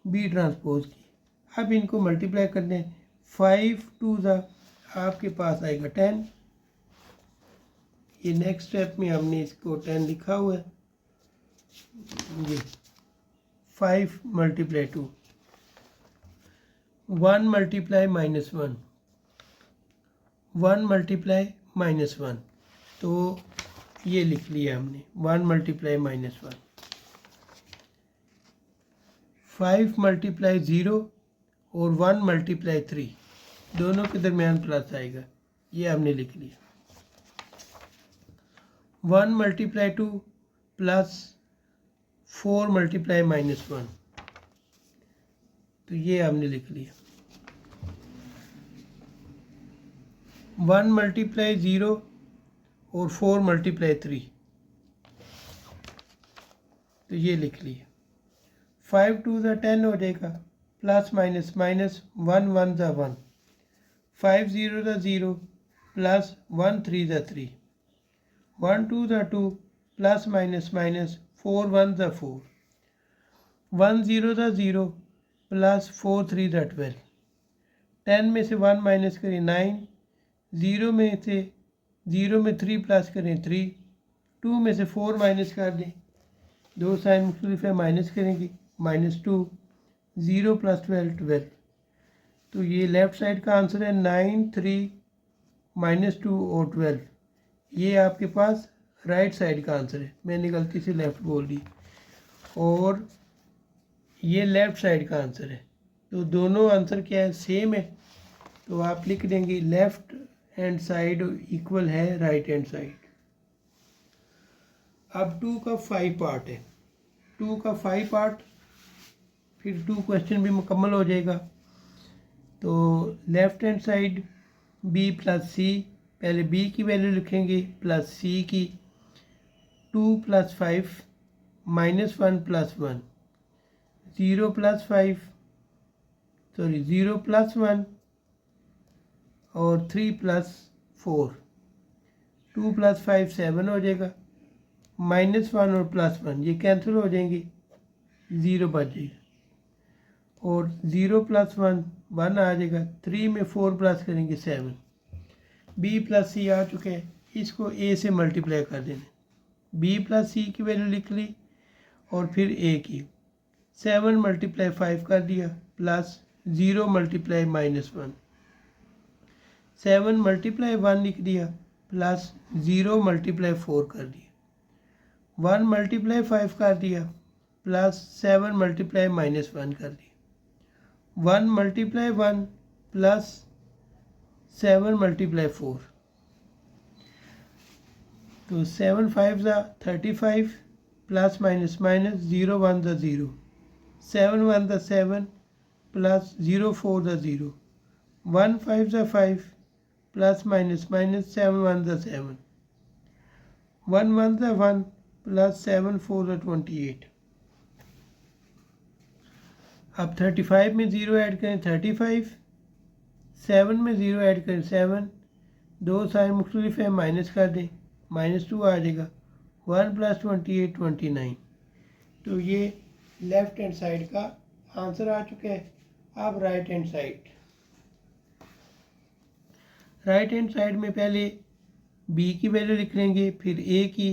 बी ट्रांसपोज की। अब इनको मल्टीप्लाई करने 5 2 आपके पास आएगा 10। ये नेक्स्ट स्टेप में हमने इसको 10 लिखा हुआ है। ये 5 × 2 1 × -1 1 × -1 तो ये लिख लिया हमने 1 × -1। 5 × 0 और 1 × 3 दोनों के दरमियान प्लस आएगा, ये हमने लिख लिया। 1 × 2 प्लस 4 × -1 तो ये हमने लिख लिया। 1 × 0 और 4 × 3 तो ये लिख लिया। 5 2 10 हो जाएगा, plus minus minus 1 1 1, 5 0 0 plus 1 3 3, 1 2 2 plus minus minus 4 1 4, 1 0 0 plus 4 3 12, 10 में से 1 माइनस करें 9, 0 में 3 प्लस करें 3, 2 में से 4 माइनस कर दें, दो साइन मुख्तलिफ है माइनस करेंगे, -2, 0 + 12 12। तो ये लेफ़्ट साइड का आंसर है 9 3 -2 और 12। ये आपके पास राइट साइड का आंसर है, मैंने गलती से लेफ़्ट बोल दी, और ये लेफ़्ट साइड का आंसर है। तो दोनों आंसर क्या है, सेम है। तो आप लिख देंगे लेफ़्ट हैंड साइड इक्वल है राइट हैंड साइड। अब 2 का 5 पार्ट है, 2 का 5 पार्ट, फिर 2 क्वेश्चन भी मुकम्मल हो जाएगा। तो left hand side b + c, पहले b की वैल्यू लिखेंगे प्लस c की, 2 + 5 -1 + 1, 0 + 5 सॉरी 0 + 1 और 3 + 4, 2 + 5 7 हो जाएगा, -1 और +1 ये कैंसिल हो जाएंगे, 0 बच जाएगा, और 0 + 1 1 आ जाएगा, 3 में 4 प्लस करेंगे 7। b + c आ चुके हैं, इसको a से मल्टीप्लाई कर देना। b + c की वैल्यू लिख ली और फिर a की, 7 × 5 कर दिया, प्लस 0 × -1, 7 × 1 लिख दिया, प्लस 0 × 4 कर दिया, 1 × 5 कर दिया, प्लस 7 × -1 कर दिया, 1 × 1 प्लस 7 × 4, तो 7 5 35 plus minus minus 0 1 0, 7 1 7 plus 0 4 0, 1 5 5 plus minus minus 7 1 7, 1 1 1 plus 7 4 28। अब 35 में 0 ऐड करें 35, 7 में 0 ऐड करें 7, दो साइन मुख्तलिफ है माइनस कर दें, -2 आ जाएगा, 1 + 28 29। तो ये लेफ़्ट हैंड साइड का आंसर आ चुका है। अब राइट हैंड साइड में पहले b की वैल्यू लिख लेंगे, फिर a की,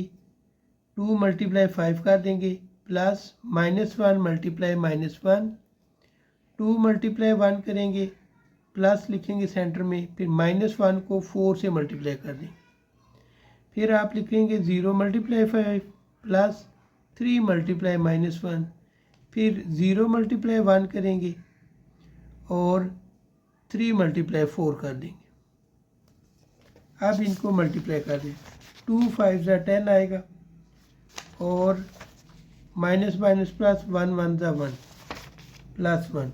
2 × 5 कर देंगे, प्लस -1 × -1, 2 × 1 करेंगे, प्लस लिखेंगे सेंटर में, फिर -1 को 4 से मल्टीप्लाई कर दें, फिर आप लिखेंगे 0 × 5 प्लस 3 × -1, फिर 0 × 1 करेंगे और 3 × 4 कर देंगे। अब इनको मल्टीप्लाई कर दें, 2 5 10 आएगा और माइनस माइनस प्लस, 1 1 ज़ा 1 प्लस 1,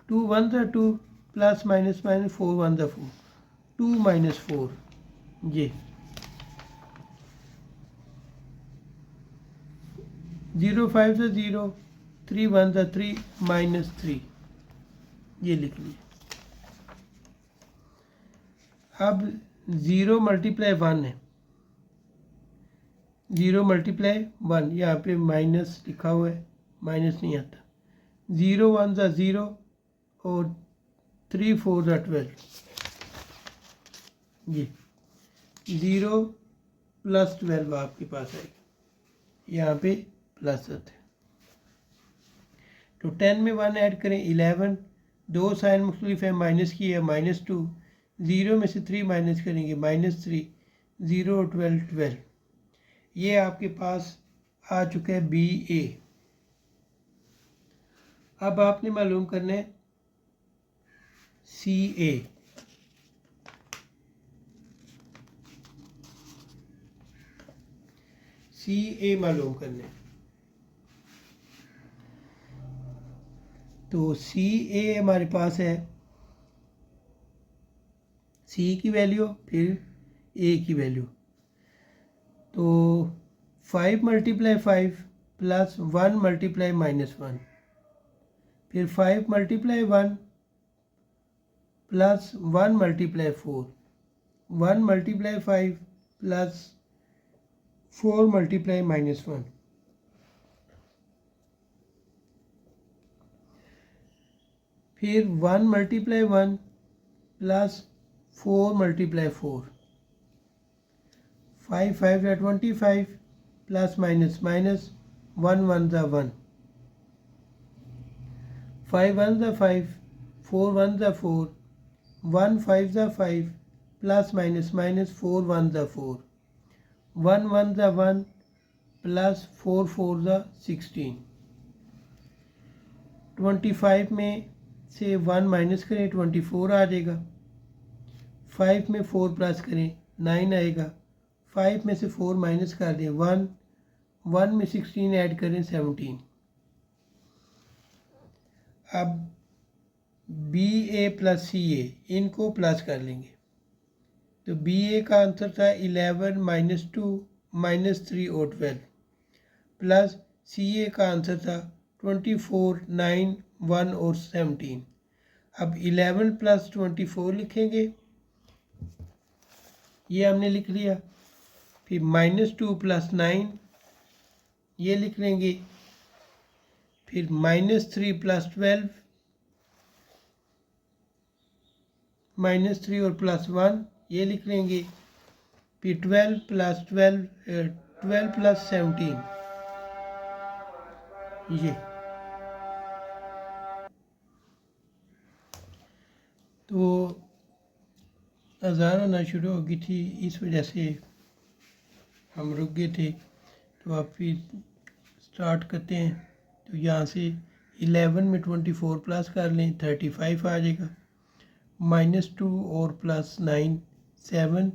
2 1 ज़ा 2 प्लस माइनस माइनस 4 1 ज़ा 4, 2 माइनस 4 ये 0 5 ज़ा 0, 3 1 ज़ा 3 माइनस 3 ये लिख लिया। अब 0 मल्टीप्लाई 1 है, 0 मल्टीप्लाई 1, यहाँ पे माइनस लिखा हुआ है, माइनस नहीं आता। 0 1 ज़ा 0 और 3 4 ज़ा 12, ये 0 प्लस 12 आपके पास आएगा, यहाँ पे प्लस आता है। तो 10 में 1 ऐड करें 11, 2 साइन मुख्तलिफ है, माइनस की है -2, 0 में से 3 माइनस करेंगे -3, 0 और 12 12, ये आपके पास आ चुका है BA। अब आपने मालूम करना है CA। CA मालूम करना है, तो CA हमारे पास है C की वैल्यू फिर A की वैल्यू, तो 5 मल्टीप्लाई 5 प्लस 1 मल्टीप्लाई -1, फिर 5 multiply 1 plus 1 multiply 4, 1 multiply 5 plus 4 multiply -1, फिर 1 मल्टीप्लाई 1 प्लस 4 मल्टीप्लाई 4, 5 5 ज़ा 25 प्लस माइनस माइनस 1 1 ज़ा 1, 5 1 ज़ा 5, 4 1 ज़ा 4, 1 5 ज़ा 5 प्लस माइनस माइनस 4 1 ज़ा 4, 1 1 ज़ा 1 प्लस 4 4 ज़ा 16, 25 में से 1 माइनस करें 24 आ जाएगा, 5 में 4 प्लस करें 9 आएगा, 5 में से 4 माइनस कर दें 1, 1 में 16 ऐड करें 17। अब BA प्लस CA इनको प्लस कर लेंगे, तो BA का आंसर था 11 -2 -3 और 12, प्लस CA का आंसर था 24 9 1 और 17। अब 11 प्लस 24 लिखेंगे, ये हमने लिख लिया, फिर -2 प्लस 9 ये लिख लेंगे, फिर -3 प्लस 12, -3 और प्लस 1 ये लिख लेंगे, फिर 12 प्लस 12 प्लस 17 ये। तो अज़ान होना शुरू हो गई थी, इस वजह से हम रुक गए थे, तो आप फिर स्टार्ट करते हैं। तो यहाँ से 11 में 24 प्लस कर लें 35 आ जाएगा, -2 और प्लस 9 7,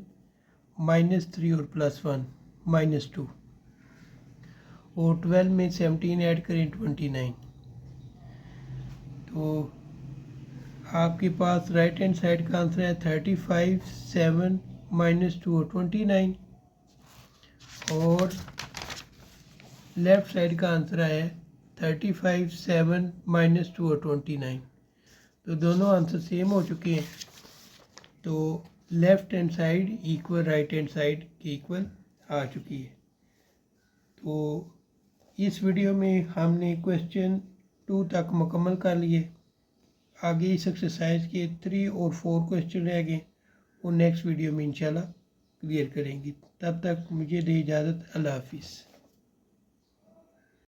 -3 और प्लस 1 -2, और 12 में 17 ऐड करें 29। तो आपके पास राइट हैंड साइड का आंसर है 35 7 -2 और 29, और लेफ़्ट साइड का आंसर है 35 7 -2 और 29। तो दोनों आंसर सेम हो चुके हैं, तो left hand side equal right hand side के इक्वल आ चुकी है। तो इस वीडियो में हमने क्वेश्चन 2 तक मुकम्मल कर लिए। आगे इस एक्सरसाइज के 3 और 4 क्वेश्चन रह गए, वो नेक्स्ट वीडियो में इंशाल्लाह क्लियर करेंगे। तब तक मुझे दे इजाज़त, अल्लाह हाफिज़।